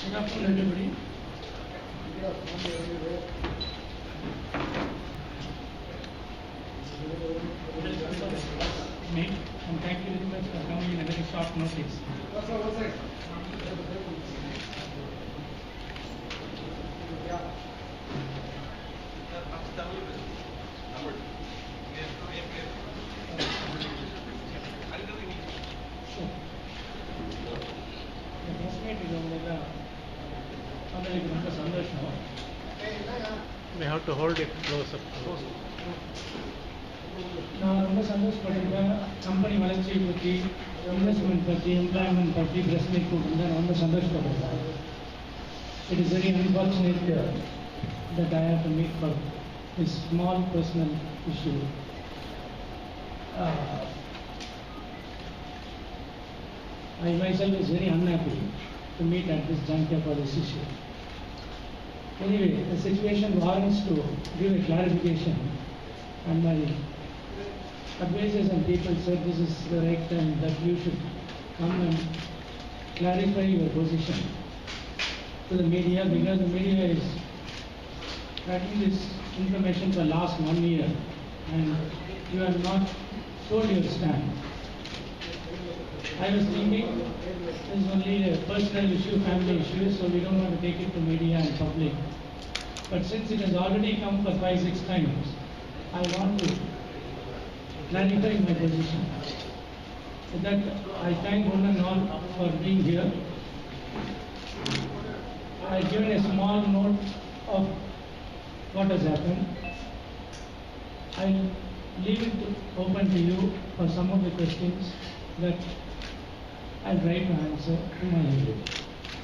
Good afternoon, everybody. And thank you very much for coming in a very short notice. We have to hold it closer. நான் ரொம்ப சந்தோஷப்பட்டிருக்கேன். Company வளர்ச்சியை பற்றி, investment பற்றி, employment பற்றி press meet கொடுத்துருந்தேன். ரொம்ப சந்தோஷப்பட்டிருக்கேன். It is very unfortunate that I have to meet for this small personal issue. I myself is very unhappy to meet at this juncture for this issue. Anyway, the situation warrants to give a clarification, and my advisors and people said this is the right time that you should come and clarify your position to the media, because the media is tracking this information for last 1 year and you have not told your stand. I was thinking this is only a personal issue, family issue, so we don't want to take it to media and public. But since it has already come for 5-6 times, I want to clarify my position. With that, I thank one and all for being here. I have given a small note of what has happened. I'll leave it open to you for some of the questions that I'll try to answer to my level.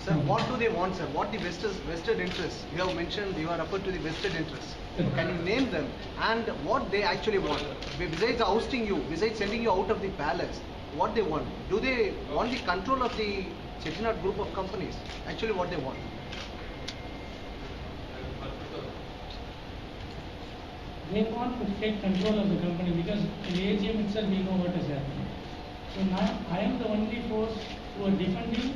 Sir, what do they want, sir? What the vested interests? You have mentioned, you are referred to the vested interests. Can you name them and what they actually want? Besides ousting you, besides sending you out of the palace, what they want? Do they want the control of the Chettinad group of companies? Actually, what they want? They want to take control of the company because in the AGM itself we know what is happening. So now I am the only force who are defending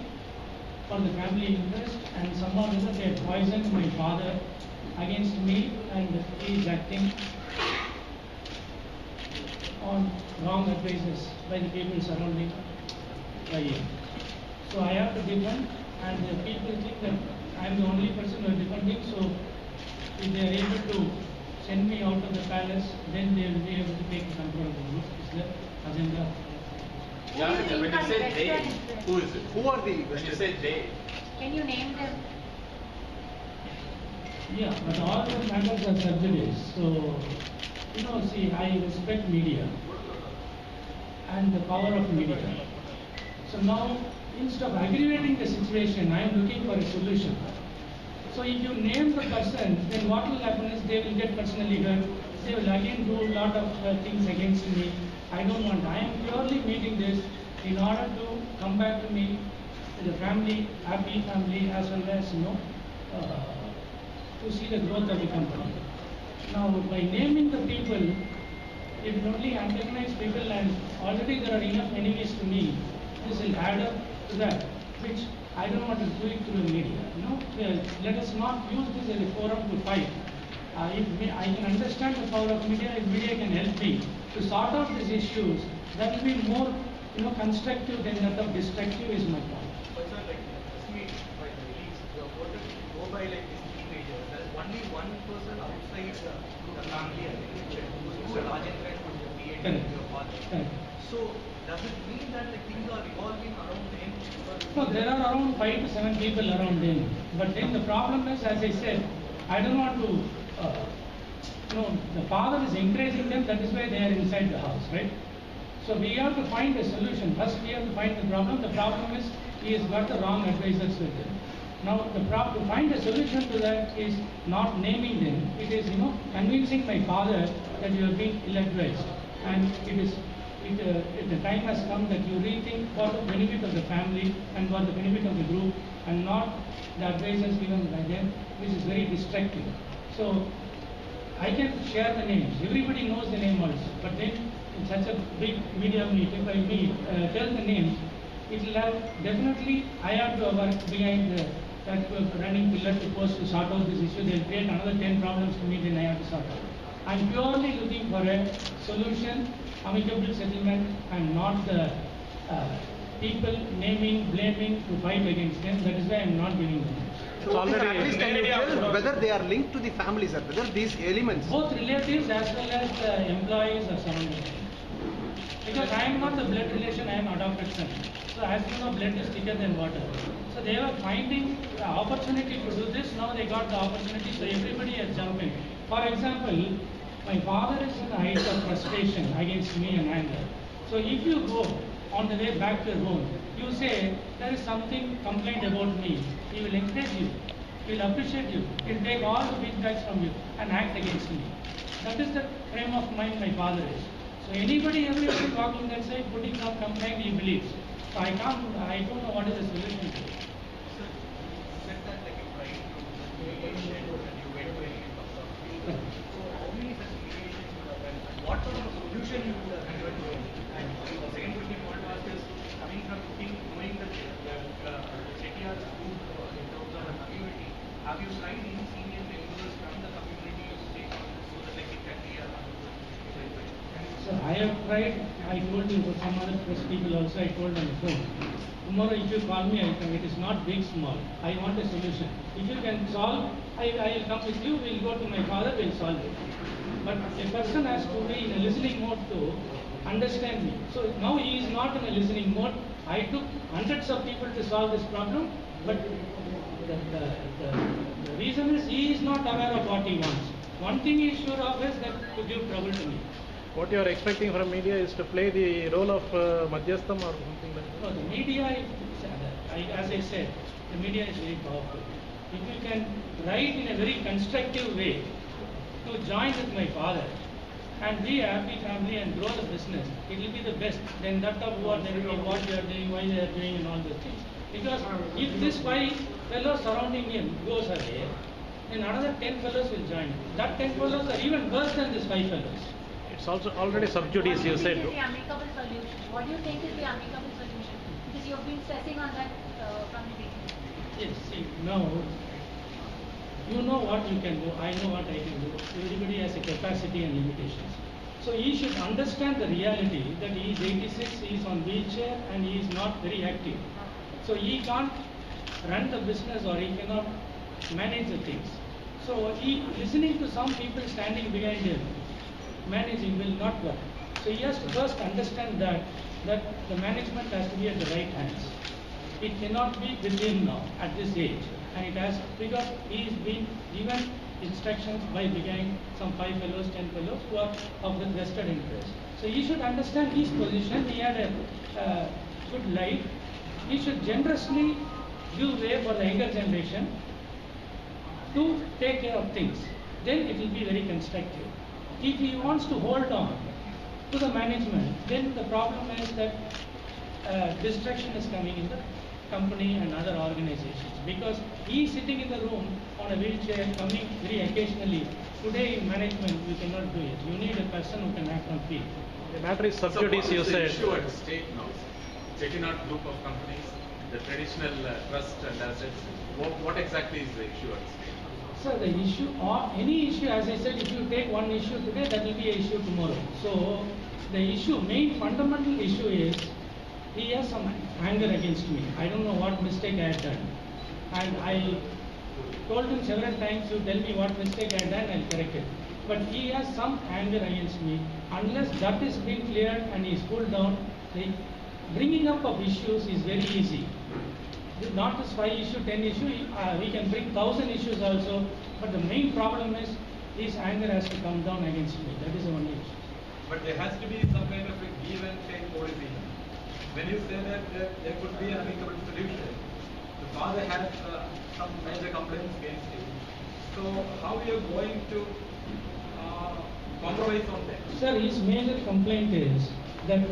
for the family interest, and somehow they have poisoned my father against me, and he is acting on wrong advices by the people surrounding by him. So I have to defend, and the people think that I am the only person who is defending, so if they are able to send me out of the palace, then they will be able to take control of the group. Is the agenda. Yeah, when you say they, who is it? Who are the When you say they, can you name them? Yeah, but all the matters are subsidies. So, see, I respect media and the power of media. So now, instead of aggravating the situation, I am looking for a solution. So if you name the person, then what will happen is they will get personally hurt. They will again do a lot of things against me. I don't want. I am purely meeting this in order to come back to me with a family, happy family, as well as to see the growth of the company. Now, by naming the people, it will only antagonize people, and already there are enough enemies to me. This will add up to that, which I don't want to do it through the media. Let us not use this as a forum to fight. I can understand the power of media. If media can help me to sort out these issues, that will be more, constructive than that of destructive is my point. But sir, like this meet by the release, you are going to go by like this teenager. There is only one person outside the family, I think, who is a large impact on your PA and your father. Correct. So does it mean that like things are revolving around him? No, there are around 5 to 7 people around him. But then the problem is, as I said, I don't want to. The father is encouraging them. That is why they are inside the house, right? So we have to find a solution. First, we have to find the problem. The problem is he has got the wrong advisors with him. Now, to find a solution to that is not naming them. It is, convincing my father that you have been ill-advised, and the time has come that you rethink for the benefit of the family and for the benefit of the group, and not the advices given by them, which is very destructive. So I can share the names. Everybody knows the name also. But then in such a big media meet, if I tell the names, it will have definitely, I have to work behind that running pillar to post to sort out this issue. They'll create another 10 problems to me, then I have to sort out. I'm purely looking for a solution, amicable settlement, and not the people naming, blaming to fight against them. That is why I'm not giving them. So already- at least can you tell whether they are linked to the families, sir? Whether these elements. Both relatives as well as the employees are surrounding me. Because I am not the blood relation, I am adopted son. So as you know, blood is thicker than water. So they were finding the opportunity to do this. Now they got the opportunity, so everybody has jumped in. For example, my father is in the height of frustration against me and anger. So if you go on the way back to home, you say there is something complained about me. He will encourage you. He will appreciate you. He will take all the feedbacks from you and act against me. That is the frame of mind my father is. So anybody, everybody walking that side, putting some complaint, he believes. So I don't know what is the solution to it. So you said that like you tried to mediation and you went to any consultation. So how many such mediations you have done? And what sort of a solution you would have given to him? And the second question I want to ask is, coming from knowing that Chettiar is good in terms of a community, have you tried any senior members from the community to take on this so that like it can be a So I have tried, I told you for some other press people also, I told on the phone. Tomorrow if you call me, I come, it is not big, small. I want a solution. If you can solve, I will come with you, we'll go to my father, we'll solve it. But a person has to be in a listening mode to understand me. So now he is not in a listening mode. I took hundreds of people to solve this problem, but the reason is he is not aware of what he wants. One thing he is sure of is that to give trouble to me. What you are expecting from media is to play the role of Madhyastham or something like No, that? the media, as I said, the media is very powerful. If you can write in a very constructive way to join with my father and be a happy family and grow the business, it will be the best. Then that of what they are doing, what they are doing, why they are doing and all those things. Because if this 5 fellows surrounding him goes away, then another 10 fellows will join. That 10 fellows are even worse than these 5 fellows. It's also already sub judice, you said. What do you think is the amicable solution? What do you think is the amicable solution? Because you have been stressing on that from the beginning. Yes, see, now, you know what you can do, I know what I can do. Everybody has a capacity and limitations. So he should understand the reality that he is 86, he is on wheelchair and he is not very active. So he can't run the business or he cannot manage the things. So he listening to some people standing behind him, managing will not work. So he has to first understand that the management has to be at the right hands. It cannot be with him now at this age, and it has because he is being given instructions by behind some 5 fellows, 10 fellows who are of the vested interest. So he should understand his position. He had a good life. He should generously give way for the younger generation to take care of things. Then it will be very constructive. If he wants to hold on to the management, then the problem is that distraction is coming in the company and other organizations because he is sitting in the room on a wheelchair, coming very occasionally. Today in management, you cannot do it. You need a person who can act on field. The matter is sub So what judice, you is the said. issue at stake now? Chettinad group of companies, the traditional trust and assets. What exactly is the issue at stake? So the issue, or any issue, as I said, if you take one issue today, that will be an issue tomorrow. So the issue, main fundamental issue is, he has some anger against me. I don't know what mistake I had done. And I told him several times, you tell me what mistake I had done, I'll correct it. But he has some anger against me. Unless that is being cleared and he is cooled down, the bringing up of issues is very easy. Not just 5 issue, 10 issue, we can bring 1,000 issues also. But the main problem is his anger has to come down against me. That is the only issue. But there has to be some kind of a give and take policy. When you say that there could be an amicable solution, the father has some major complaints against him. So how are you going to compromise on that? Sir, his major complaint is that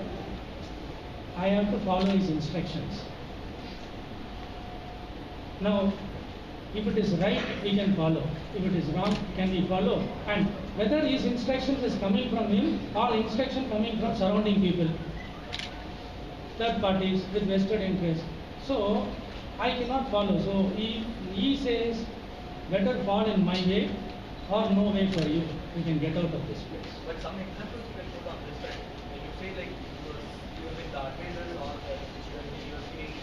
I have to follow his instructions. Now, if it is right, we can follow. If it is wrong, can we follow? And whether his instructions is coming from him or instruction coming from surrounding people, third parties with vested interest. So, I cannot follow. So, he says, better fall in my way or no way for you. You can get out of this place. But some examples you can put on this side. When you say like you were with the advisors or you were saying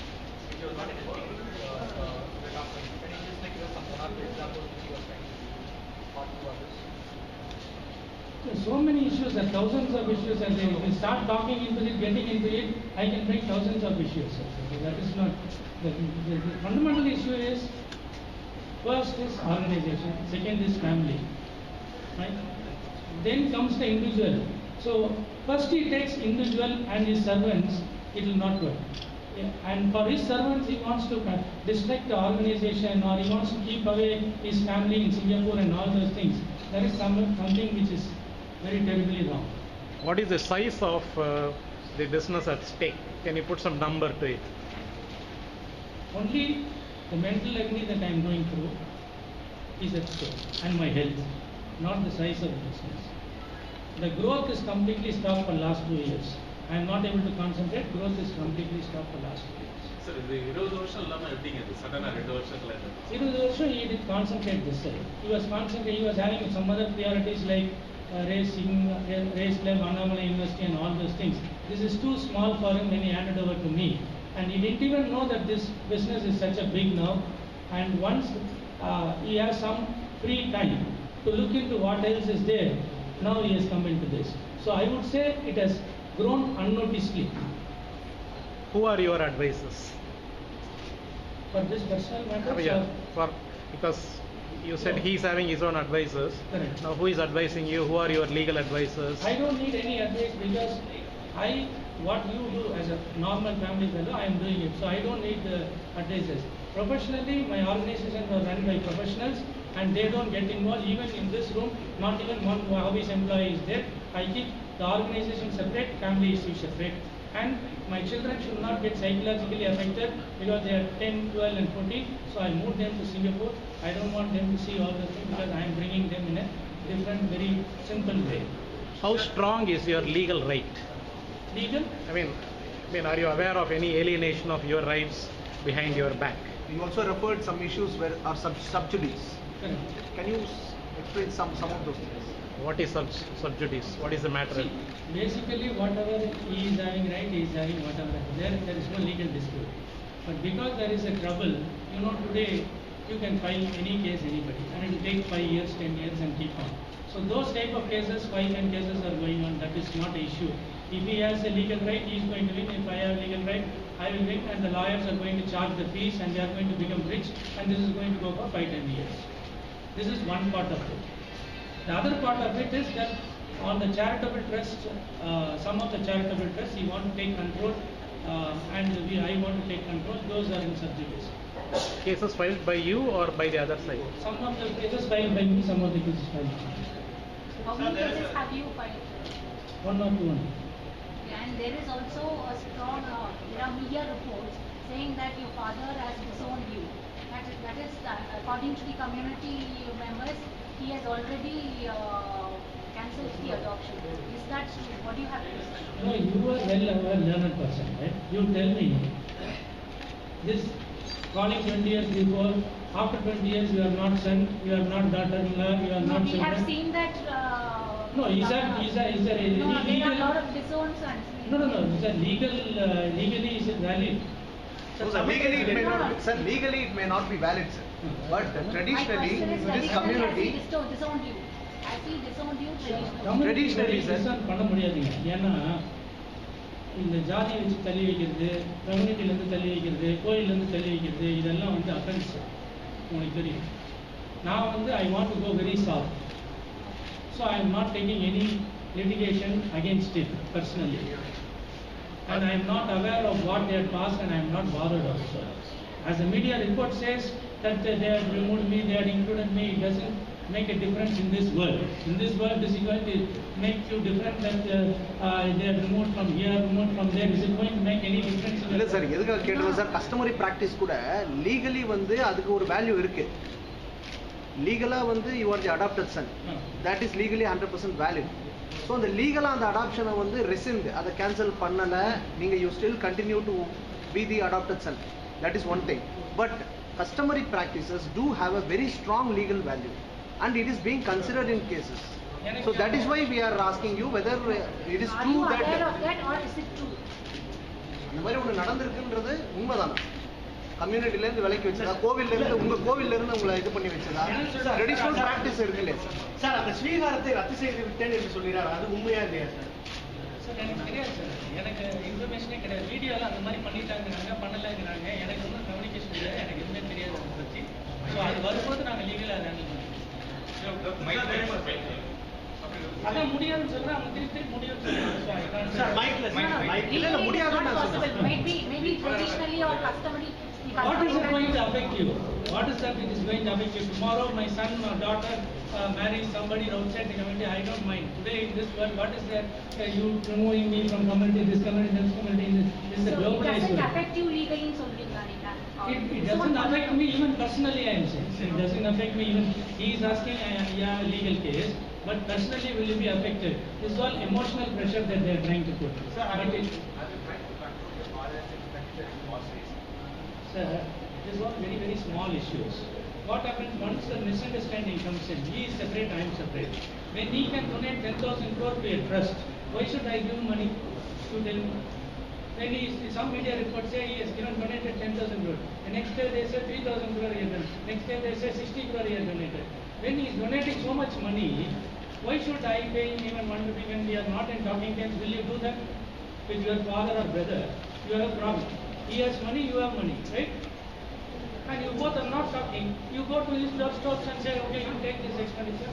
you were not helping the company. Can you just like give us some one or two examples which you were trying to do or to others? There are so many issues, there are thousands of issues, and if we start talking into it, getting into it, I can bring thousands of issues. That is not, the fundamental issue is, first is organization, second is family, right? Then comes the individual. So first he takes individual and his servants, it will not work. Yeah. And for his servants, he wants to distract the organization, or he wants to keep away his family in Singapore and all those things. That is something which is very terribly wrong. What is the size of the business at stake? Can you put some number to it? Only the mental agony that I am going through is at stake, and my health, not the size of the business. The growth is completely stopped for last 2 years. I am not able to concentrate. Growth is completely stopped for last 2 years. Sir, the 20 வருஷம் இல்லாம எப்படிங்க இது சடனா 2 வருஷத்துல என்ன? 20 வருஷம் he did concentrate this side. He was having some other priorities like racing, race club, Annamalai University and all those things. This is too small for him when he handed over to me. And he didn't even know that this business is such a big now. And once he has some free time to look into what else is there, now he has come into this. So I would say it has grown unnoticeably. Who are your advisors? For this personal matter, Because you said he's having his own advisors. Correct. Now who is advising you? Who are your legal advisors? I don't need any advice because what you do as a normal family fellow, I am doing it. So I don't need the advisors. Professionally, my organizations are run by professionals and they don't get involved. Even in this room, not even one office employee is there. I keep the organization separate, family issues separate. And my children should not get psychologically affected because they are 10, 12 and 14. So I moved them to Singapore. I don't want them to see all the things because I am bringing them in a different, very simple way. How strong is your legal right? Legal? I mean, are you aware of any alienation of your rights behind your back? You also referred some issues where are sub judice. Correct. Can you explain some of those things? What is sub judice? What is the matter? See, basically whatever he is having right, he is having whatever. There is no legal dispute. But because there is a trouble, today you can file any case, anybody, and it will take 5 years, 10 years and keep on. So those type of cases, 5 and cases are going on, that is not an issue. If he has a legal right, he is going to win. If I have legal right, I will win, and the lawyers are going to charge the fees and they are going to become rich, and this is going to go for 5-10 years. This is one part of it. The other part of it is that on the charitable trust, some of the charitable trusts, he want to take control, and I want to take control. Those are in sub judice. Cases filed by you or by the other side? Some of the cases filed by me, some of the cases filed by me. How many cases have you filed? One or two only. And there is also a strong, there are media reports saying that your father has disowned you. That is according to the community members, he has already cancelled the adoption. Is that true? What do you have to say? No, you are well learned person, right? You tell me this calling 20 years before, after 20 years you are not son, you are not daughter-in-law, you are No, not we children. have seen that. No, is there no, there are legal? a lot of disowned sons. No. Is that legally is it valid? So sir, legally it may not be, sir, legally it may not be valid, sir. But traditionally, in this community, has he disowned you? Has he disowned you traditionally? Traditionally, sir. பண்ண முடியாதுங்க. ஏன்னா இந்த ஜாதி வச்சு தள்ளி வைக்கிறது, கம்யூனிட்டிலேருந்து தள்ளி வைக்கிறது, கோயிலேருந்து தள்ளி வைக்கிறது, இதெல்லாம் அஃபென்ஸ். உங்களுக்கு தெரியும். நான் I want to go very soft. So I am not taking any litigation against it personally. And I am not aware of what they had passed, and I am not bothered also. As the media report says that they had removed me, they had included me, it doesn't make a difference in this world. In this world, this is going to make you different that they are removed from here, removed from there. Is it going to make any difference? இல்ல sir, எதுக்காக கேட்டது sir, customary practice கூட legally அதுக்கு ஒரு value இருக்கு. லீகலா you are the adopted son. That is legally 100% valid. So அந்த லீகலா அந்த அடாப்ஷனை rescind, அதை கேன்சல் பண்ணல, நீங்க you still continue to be the adopted son. That is one thing. But customary practices do have a very strong legal value, and it is being considered in cases. So that is why we are asking you whether it is Are true you that aware of that or is it true? அந்த மாதிரி ஒன்று நடந்திருக்குன்றது உண்மைதானா? கம்யூனிட்டில இருந்து விலைக்கு வச்சதா, கோவில்ல இருந்து உங்க கோவில்ல இருந்து உங்களை இது பண்ணி வச்சதா? ட்ரெடிஷனல் பிராக்டிஸ் இருக்கு இல்லையா சார்? சார் அந்த ஸ்வீகாரத்தை ரத்து செய்து விட்டேன் என்று சொல்கிறார், அது உண்மையா இல்லையா சார்? சார் எனக்கு தெரியாது சார், எனக்கு இன்ஃபர்மேஷனே கிடையாது. வீடியோவில் அந்த மாதிரி பண்ணிட்டாங்கிறாங்க, பண்ணலைங்கிறாங்க. எனக்கு ஒன்றும் கம்யூனிகேஷன் இல்லை, எனக்கு எதுவுமே தெரியாது அதை பற்றி. ஸோ அது வரும்போது நாங்கள் லீகலாக அதை ஹேண்டில் பண்ணுவோம். அதான் முடியாதுன்னு சொல்கிறேன், அவங்க திருப்பி முடியும்னு சொல்கிறாங்க. சார் மைக்ல இல்ல முடியாதுன்னு நான் சொல்றேன். Maybe traditionally or customary. What is it going to affect you? What is that it is going to affect you? Tomorrow my son or daughter marries somebody outside the community, I don't mind. Today in this world, what is that you removing me from community, this community, this is the globalized It doesn't world. affect you legally in சொல்றீங்களா நீங்க? It doesn't affect me even personally, I am saying. It doesn't affect me even, he is asking a legal case, but personally will you be affected? This is all emotional pressure that they are trying to put. Sir, these are very, very small issues. What happens once the misunderstanding comes in, he is separate, I am separate. When he can donate 10,000 crore to a trust, why should I give money to them? When some media reports say he has given donated 10,000 crore. The next day they say 3,000 crore he has done. Next day they say 60 crore he has donated. When he is donating so much money, why should I pay him even 1 rupee when we are not in talking terms? Will you do that with your father or brother? You have a problem. He has money, you have money, right? And you both are not talking. You go to his doorsteps and say, okay, you take this expenditure.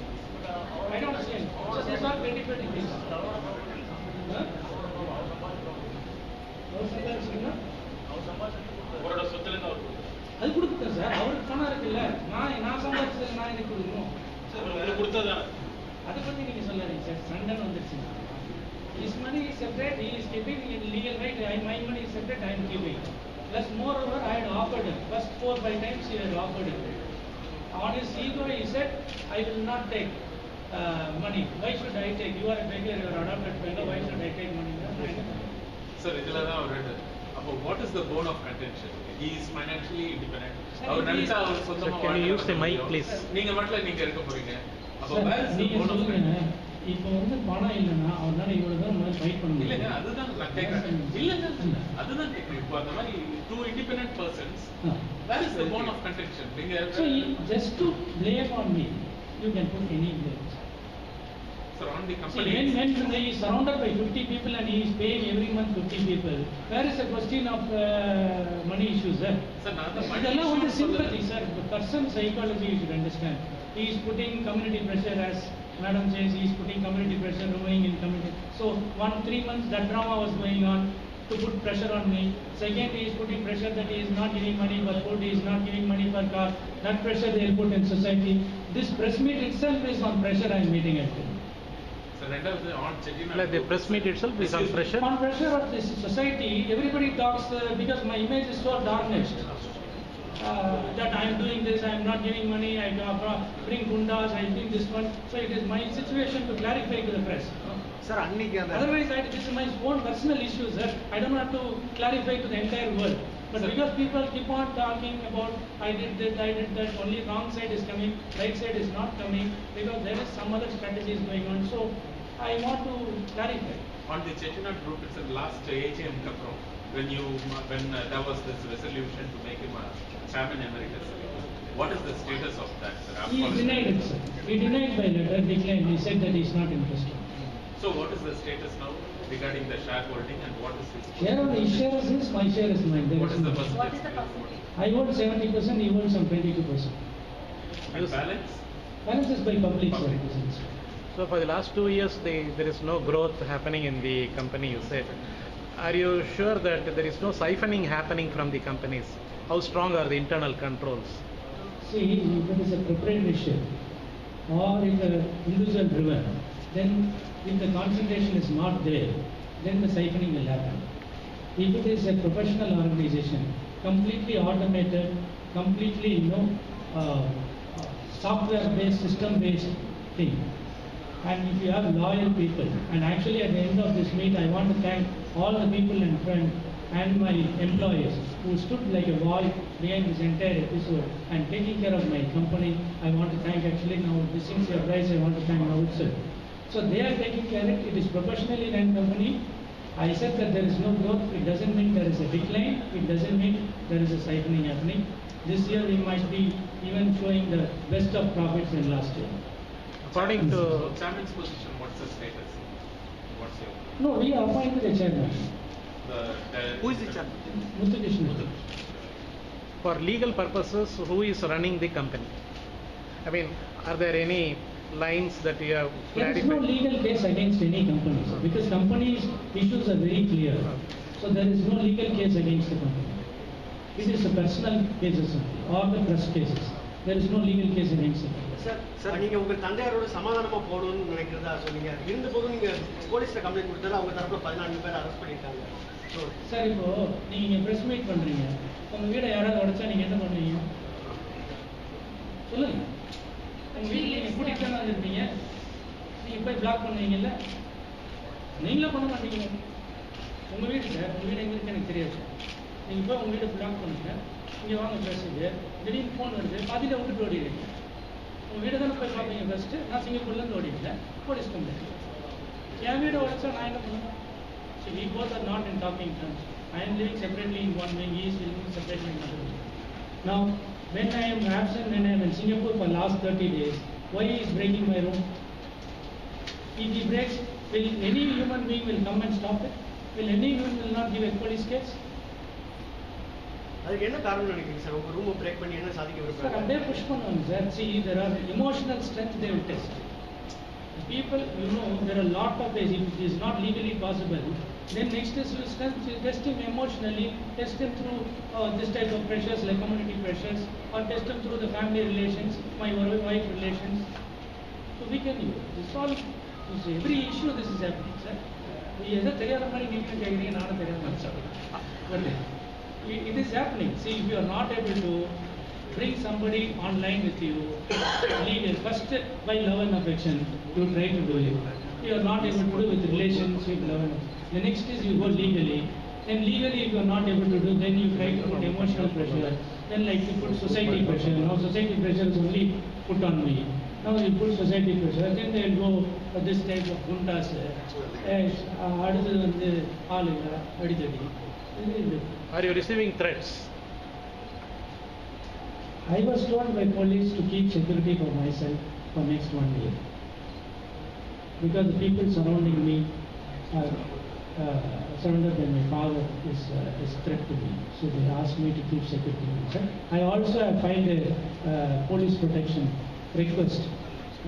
I don't see it. So these are petty things. Huh? அது கொடுத்தேன் sir, அவருக்கு பணம் இருக்குல்ல, நான் சம்பாதிச்சது நான் எனக்கு கொடுக்கணும். அதை பத்தி நீங்க சொல்லாதீங்க சார், சண்டை வந்துருச்சு. His money is separate, he is keeping in legal right, my money is separate, I am keeping. Plus moreover, I had offered him, first 4-5 times he had offered him. On his ego he said, I will not take money. Why should I take? You are a beggar, you are adopted fellow, why should I take money? Sir, what is the bone of contention? He is financially independent. Sir, can you use the mic please? நீங்க மட்டும் நீங்க இருக்க போறீங்க. அப்ப Sir, where is the நீங்க bone of சொல்லுங்க, contention? இப்போ வந்து பணம் இல்லைன்னா அவரால் இவ்வளவு தான் ஃபைட் பண்ண இல்லங்க, முடியும். அதுதான் நான் கேக்குறேன். இல்லங்க, அதுதான் கேக்குறேன். இப்போ அந்த மாதிரி two independent persons, where is the bone of contention? நீங்க So just to blame on me, you can put any blame. Sir, on the See, company. when he is surrounded by 50 people and he is paying every month 50 people, where is the question of money issues, sir? Sir, நான் அந்த money இதெல்லாம் வந்து issue sympathy, sir. The person psychology you should understand. He is putting community pressure, as Madam says, he is putting community pressure, rowing in community. So 3 months that drama was going on to put pressure on me. Second, he is putting pressure that he is not giving money for food, he is not giving money for car. That pressure they will put in society. This press meet itself is on pressure I am meeting at. Like the press meet itself is on pressure. On pressure of this society, everybody talks because my image is so tarnished. That I am doing this, I am not giving money, I bring gundas, I bring this one. So it is my situation to clarify to the press. Sir, Otherwise, this is my own personal issue, sir. I don't have to clarify to the entire world. But because people keep on talking about I did that, only wrong side is coming, right side is not coming, because there is some other strategies going on. So I want to clarify. On the Chettinad group, it's the last AGM when there was this resolution to make him a chairman emeritus. What is the status of that, sir? He denied it, sir. He denied by letter, declined. He said that he is not interested. So what is the status now regarding the shareholding and what is his Share of his share is his, my share is mine. There What is the no- What is the percentage? percentage? I hold 70%, he holds some 22%. And balance? Balance is by public Public. citizens. So for the last 2 years, there is no growth happening in the company, you said. Are you sure that there is no siphoning happening from the companies? How strong are the internal controls? See, if it is a proprietorship or if a individual driven, then if the concentration is not there, then the siphoning will happen. If it is a professional organization, completely automated, completely software-based, system-based thing, and if you have loyal people, and actually at the end of this meet, I want to thank all the people and friends and my employers who stood like a wall behind this entire episode and taking care of my company. I want to thank actually now, since your advice, I want to thank now itself. So they are taking care of it. It is professionally run company. I said that there is no growth. It doesn't mean there is a decline. It doesn't mean there is a siphoning happening. This year we might be even showing the best of profits than last year. According to chairman's position, what's the status? What's your? No, we appointed a chairman. Who is the chairman? Muthia-Chettinad. for legal purposes, who is running the company? I mean, are there any lines that you have There is clarified? no legal case against any companies because companies' issues are very clear. So there is no legal case against the company. It is a personal cases or the trust cases. There is no legal case against the company. Sir நீங்க உங்க தந்தையாரோட சமாதானமா போகணும்னு நினைக்கிறதா சொன்னீங்க. இருந்த போதும் நீங்க போலீஸ்ல complaint கொடுத்தாலும் அவங்க தரப்புல 14 பேர் அரெஸ்ட் பண்ணிட்டாங்க. சார் இப்போ நீங்க பிரஸ் மீட் பண்றீங்க, உங்க வீடை யாராவது உடைச்சா நீங்க என்ன பண்ணுவீங்க? சொல்லுங்க. உங்க வீட்டுல நீங்க கூட்டிட்டு தானே இருப்பீங்க. நீங்க போய் பிளாக் பண்ணுவீங்கல்ல? நீங்களும் பண்ண மாட்டீங்க. உங்க வீடு சார், உங்க வீடு எங்க இருக்கு எனக்கு தெரியாது சார். நீங்க போய் உங்க வீடை பிளாக் பண்ணுங்க. இங்க வாங்க பேசுங்க. திடீர்னு ஃபோன் வருது, பாதியில விட்டுட்டு ஓடிடுறீங்க. உங்க வீடு தானே போய் பார்ப்பீங்க ஃபர்ஸ்ட். நான் சிங்கப்பூர்ல இருந்து ஓடிட்டேன். Police complaint. என் வீடை உடைச்சா நான் என்ன பண்ணுவேன்? So we both are not in talking terms. I am living separately in one wing, he is living separately in another wing. Now, when I am absent, when I am in Singapore for last 30 days, why he is breaking my room? If he breaks, will any human being will come and stop it? Will anyone will not give a police case? அதுக்கு என்ன காரணம் நினைக்கிறீங்க sir? உங்க ரூமை break பண்ணி என்ன சாதிக்க Sir, விரும்புறாங்க? அப்படியே push பண்ணுவாங்க sir. See, there are emotional strength they will test. People, you know, there are a lot of ways. If it is not legally possible, then next is test him emotionally, test him through this type of pressures like community pressures, or test him through the family relations, my wife relations. So we can use this all. Every issue this is happening, sir. எதை தெரியாத மாதிரி நீங்க கேட்குறீங்க, நானும் தெரியாத மாதிரி சொல்றேன். It is happening. See, if you are not able to bring somebody online with you, legal, first by love and affection, you try to do it. You are not able to do with relations, with love and affection. The next is you go legally. Then legally, if you are not able to do, then you try to put emotional pressure. Then like you put society pressure. Now society pressure is only put on me. Now you put society pressure. Then they will go for this type of gundas. அடுத்தது வந்து ஆளுங்க அடித்தடி. Are you receiving threats? I was told by police to keep security for myself for next 1 year. Because the people surrounding me are surrounded by my father is threat to me. So they asked me to keep security for myself. I also have filed a police protection request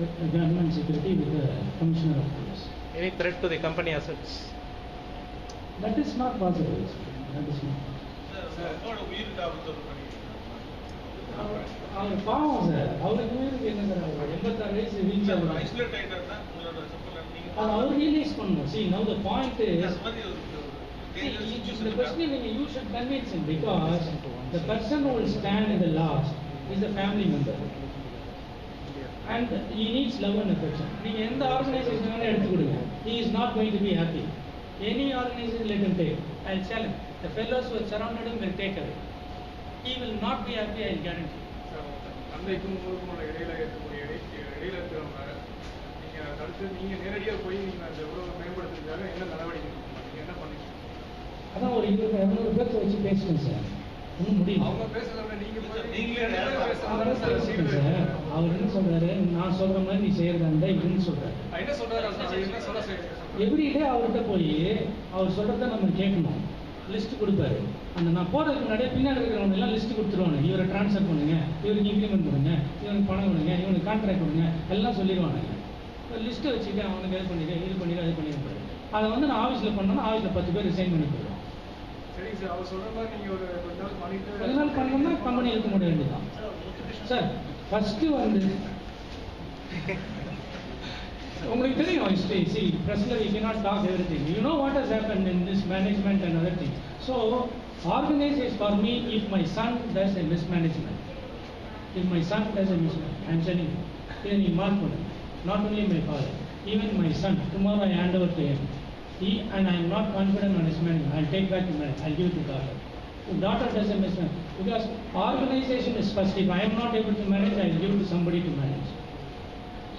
with government security with the Commissioner of Police. Any threat to the company assets? That is not possible. That is not. அவர் பாவம் sir, அவருக்கு உயிருக்கு என்ன sir ஆகும்? 86 வயசு wheel chair அவர் realise பண்ணணும். See, now the point is, the question is you should convince him because the person who will stand in the last is the family member and he needs love and affection. நீங்க எந்த organisation எடுத்து கொடுங்க, he is not going to be happy. Any organization let him take. I'll tell him. The fellows who are surrounded him will take away. He will not be happy, I guarantee. தந்தைக்கும் உங்களுக்கும் இடையில இருக்கக்கூடிய இடையில இருக்கிறவங்க நீங்க அடுத்து நீங்க நேரடியாக போய் நீங்க அந்த உறவை மேம்படுத்துறதுக்காக என்ன நடவடிக்கை நீங்க என்ன பண்ணீங்க? அதான் ஒரு 200 பேர்த்த வச்சு பேசணும் சார். ஒன்றும் முடியும். அவங்க பேசுறவங்க நீங்க போய் நீங்களே பேசணும் சார். அவர் என்ன சொல்றாரு, நான் சொல்ற மாதிரி நீ செய்யறதா இருந்தா இதுன்னு சொல்றாரு. என்ன சொல்றாரு? என்ன சொல்ல எவ்ரிடே அவர்கிட்ட போய் அவர் சொல்றத நம்ம கேட்கணும். லிஸ்ட் கொடுப்பாரு. அந்த நான் போறதுக்கு முன்னாடியே பின்னாடி இருக்கிறவங்க எல்லாம் லிஸ்ட் கொடுத்துருவாங்க. இவரை ட்ரான்ஸ்ஃபர் பண்ணுங்க, இவருக்கு இன்க்ரிமெண்ட் பண்ணுங்க, இவனுக்கு பணம் கொடுங்க, இவனுக்கு கான்ட்ராக்ட் கொடுங்க, எல்லாம் சொல்லிடுவாங்க. லிஸ்ட்டை வச்சுட்டு அவனுக்கு இது பண்ணிடு, இது பண்ணிடு, அது பண்ணிடுறாரு. அதை வந்து நான் ஆஃபீஸில் பண்ணோன்னா ஆஃபீஸில் 10 பேர் ரிசைன் பண்ணி போயிடுவோம். சரிங்க சார், அவர் சொல்ற மாதிரி நீங்க ஒரு 10 நாள் பண்ணிட்டு 10 நாள் பண்ணோம்னா கம்பெனி இருக்க முடிய வேண்டியதான் சார். ஃபர்ஸ்ட் வந்து உங்களுக்கு தெரியும் history. See, pressly we cannot talk everything. You know what has happened in this management and other things. So, organize is for me if my son does a mismanagement. If my son does a mismanagement, I am telling you, then he mark for it. Not only my father, even my son. Tomorrow I hand over to him. And I am not confident on his money. I'll take back the money. I'll give it to daughter. So daughter doesn't mismanage. Because organization is first. If I am not able to manage, I'll give it to somebody to manage.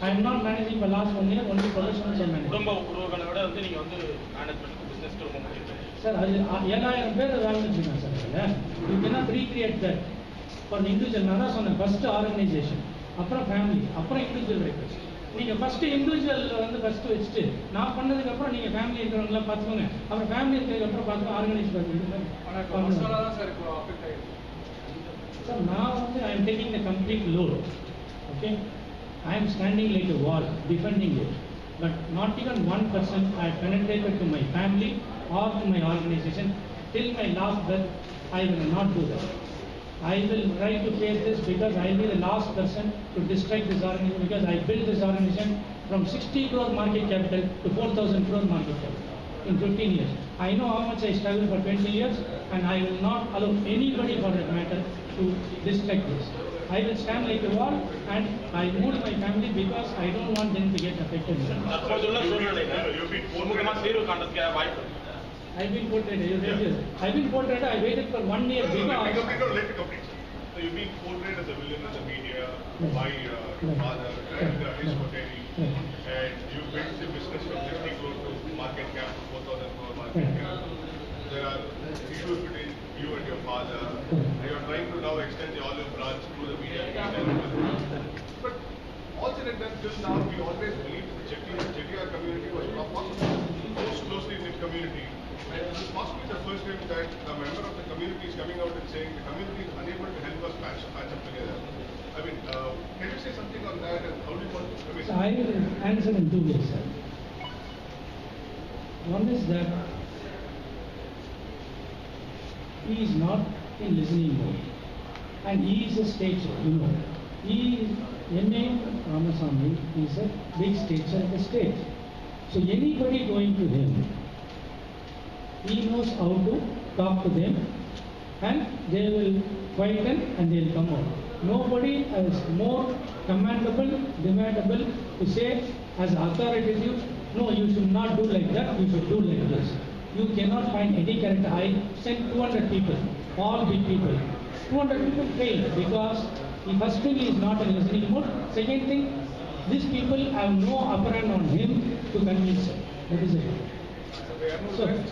I am not managing for last 1 year, only professionals are managing. குடும்ப உறவுகளை விட வந்து நீங்க வந்து management business ரொம்ப முக்கியம். Sir, அது 7000 பேர் வேலை வச்சிருக்காங்க சார் அதில். You cannot recreate that. For the individual, நான் தான் சொன்னேன், ஃபர்ஸ்ட் ஆர்கனைசேஷன், அப்புறம் ஃபேமிலி, அப்புறம் இண்டிவிஜுவல் ரெக்வஸ்ட். நீங்கள் ஃபர்ஸ்ட் இண்டிவிஜுவல் வந்து ஃபர்ஸ்ட் வச்சுட்டு நான் பண்ணதுக்கப்புறம் நீங்கள் ஃபேமிலி இருக்கிறவங்களாம் பார்த்துக்கோங்க, அப்புறம் ஃபேமிலி இருக்கிறதுக்கப்புறம் பார்த்து ஆர்கனைஸ் பண்ணுறது. சார் நான் வந்து I am taking the complete load. Okay, I am standing like a wall, defending it. But not even 1% I have penetrated to my family or to my organization. Till my last breath, I will not do that. I will try to face this because I will be the last person to destroy this organization, because I built this organization from 60 crore market capital to 4,000 crore market capital in 15 years. I know how much I struggled for 20 years, and I will not allow anybody for that matter to destroy this. I will stand like a wall, and I moved my family because I don't want them to get affected. I've been portrayed. I've been portrayed. I waited for 1 year because. Let me complete. So you've been portrayed as a villain in the media by your father and his coterie, and you built the business from 50 crore to market cap to 4,000 crore market cap. There are issues between you and your father, and you're trying to now extend the olive branch through the media. But all said and done, till now, we always believed the Chettinad community was possibly the most closely knit community. And this is possibly the first time that a member of the community is coming out and saying the community is unable to help us patch up together. I mean, can you say something on that, and how do you want to? So I will answer in 2 ways, sir. One is that he is not in listening mode, and he is a stager, you know. He is M.A. Ramasamy is a big stager at the state. So anybody going to him, he knows how to talk to them, and they will quieten and they will come out. Nobody is more commendable, demandable to say as authoritative, no, you should not do like that, you should do like this. You cannot find any character. I sent 200 people, all big people. 200 people failed because the first thing is not in listening mode. Second thing, these people have no upper hand on him to convince him. That is it.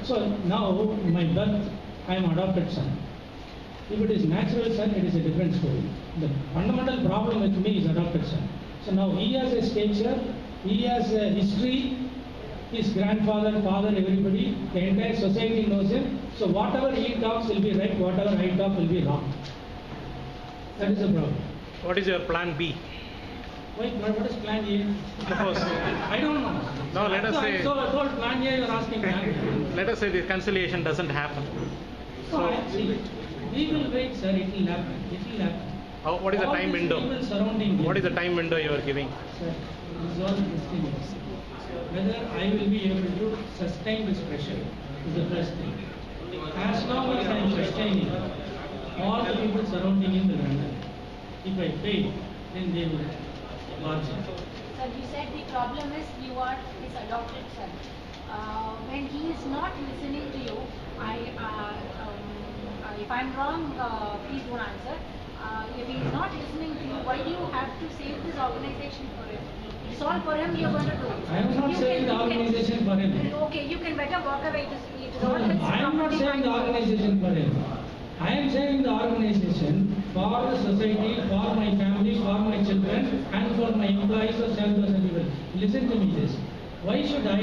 So now my birth, I am adopted son. If it is natural son, it is a different story. The fundamental problem with me is adopted son. So now he has a stature, he has a history, his grandfather, father, everybody, the entire society knows him. So whatever he talks will be right, whatever I talk will be wrong. That is the problem. What is your plan B? Wait, what is plan A? Suppose. I don't know. No, let us say. So I told plan A, you are asking plan B. Let us say the conciliation doesn't happen. So see, we will wait, sir. It will happen. It will happen. What is the All time these window? people surrounding him. What is the time window you are giving? Sir, this is all the question is. Whether I will be able to sustain this pressure is the first thing. As long as I am sustaining, all the people surrounding him will run. If I fail, then they will march. Sir, you said the problem is you are his adopted son. When he is not listening to you, if I'm wrong, please don't answer. If he is not listening to you, why do you have to save this organization for him? It's all for him, you're going to do it. I am not saying the organization for him. Okay, you can better walk away. It is all his I am not saying the organization for him. I am saying the organization for the society, for my family, for my children, and for my employees or 7,000 people. Listen to me this. Why should I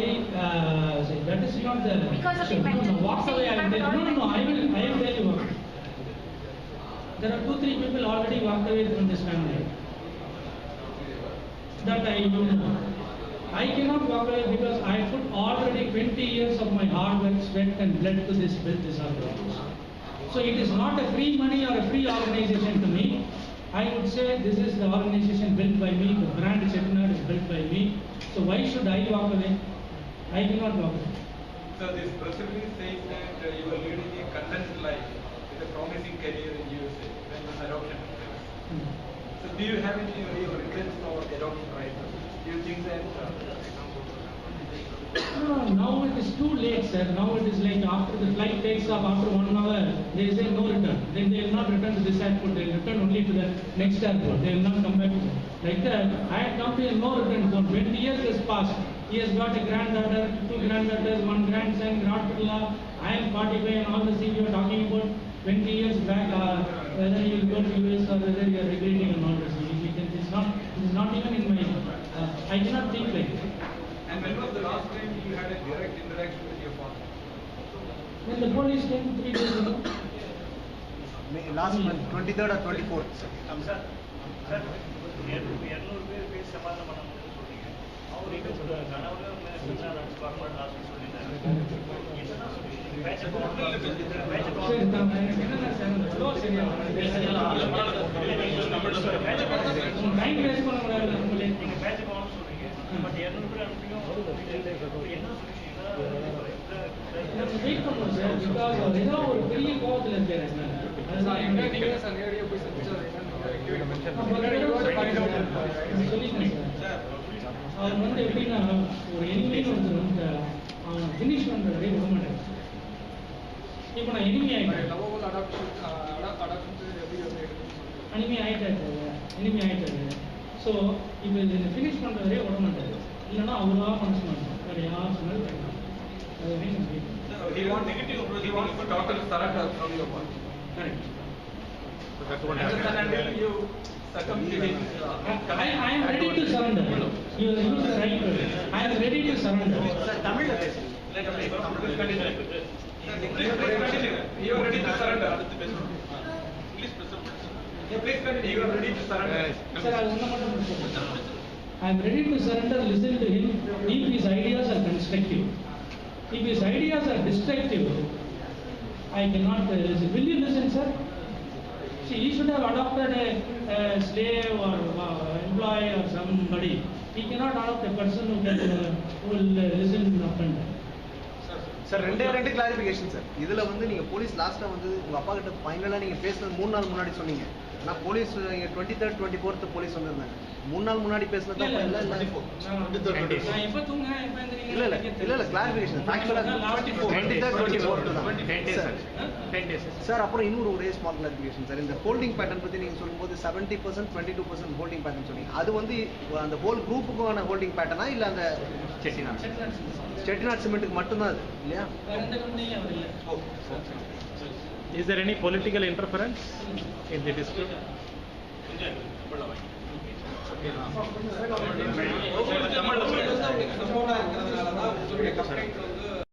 say that is not the... Because of the No, mental... walk away, I will tell you. No, I will tell you what. There are 2-3 people already walked away from this family. That I don't know. I cannot walk away because I put already 20 years of my hard work, sweat and blood to this organization. So it is not a free money or a free organization to me. I would say this is the organization built by me, the brand Chettinad is built by me. So why should I walk away? I cannot walk away. So this press release says that you are leading a content life with a promising career in USA when the adoption happens. So do you have any regrets for adoption right now? Do you think that No, now it is too late, sir. Now it is like after the flight takes off, after 1 hour, they say no return. Then they will not return to this airport. They will return only to the next airport. They will not come back. Like that, I had come to a no return zone. 20 years has passed. He has got a granddaughter, 2 granddaughters, 1 grandson, grandpa. I am 45 and all the things you are talking about 20 years back, whether you will go to US or whether you are regretting and all this. It is not even in my, I cannot think like that. And when was the last time you had a direct interaction with your father? When the police came 3 days ago. Last month, 23rd or 24th. Sir, 200 பேர் பேசி சமாதானம் பண்ண முடியும்னு சொல்றீங்க. அவருக்கு கனவுல நினைச்சு பார்க்கணும் லாஸ்ட் சொல்லிட்டாங்க. என்னதான் சொல்றீங்க? பேட்ச் அக்கௌண்ட் டைம் வேஸ்ட் பண்ண கூடாது. நீங்க பேட்ச் அக்கௌண்ட் சொல்றீங்க. பட் 200 பேர் அனுப்பியும் என்ன சொல்றீங்க? வெயிட் பண்ணுவோம் சார். பிகாஸ் அவர் ஏதோ ஒரு பெரிய கோபத்தில் இருக்காரு. அதுதான் நேரடியாக போய் சந்திச்சாரு. சொல்லிட்டேன் சார். அவர் வந்து எப்படின்னா ஒரு எனிமின்னு ஒருத்தர் வந்து அவன் ஃபினிஷ் பண்ணுற வரையும் விட மாட்டேன். இப்போ நான் எனிமி ஆகிட்டேன். எனிமி ஆகிட்டாரு. ஸோ இப்போ இது ஃபினிஷ் பண்ணுற வரையும் விட மாட்டாரு. இல்லைன்னா அவராக மனசு மாட்டோம். வேறு யார் சொன்னாலும் கிடைக்கும். அது வரையும் சொல்லிட்டேன். He wants the daughter to surrender from your part. Correct. And will you succumb to his I am ready to surrender. You use the right word. I am ready to surrender. Tamil. Please continue. You are ready to surrender. Please continue. You are ready to surrender. Sir, I am ready to surrender. Listen to him. If his ideas are constructive. If his ideas are destructive, I cannot listen. Will you listen, sir? See, he should have adopted a slave or employee or somebody. He cannot adopt a person who will listen up and down. Sir ரெண்டு clarification sir. இதுல வந்து நீங்க police லாஸ்டா வந்து உங்க அப்பா கிட்ட ஃபைனலா நீங்க பேசுனது 3 நாள் முன்னாடி சொன்னீங்க. நான் போலீஸ் 23rd 24th போலீஸ் வந்திருந்தாங்க. 3 நாள் முன்னாடி பேசுனது தான் இல்ல நான் எப்ப தூங்குறேன் எப்ப எந்திரிக்கிறேன் இல்ல கிளாரிஃபிகேஷன் ஃபேக்சுவலா 23rd 24th தான் 10 days சார். அப்புறம் இன்னொரு ஒரே ஸ்மால் கிளாரிஃபிகேஷன் சார். இந்த ஹோல்டிங் பேட்டர்ன் பத்தி நீங்க சொல்லும்போது 70% 22% ஹோல்டிங் பேட்டர்ன் சொன்னீங்க. அது வந்து அந்த ஹோல் குரூப்புக்கான ஹோல்டிங் பேட்டர்னா இல்ல அந்த செட்டிநாட் சிமெண்ட்டுக்கு மட்டும்தான் அது இல்லையா? Is there any political interference in the dispute? தமிழ்ல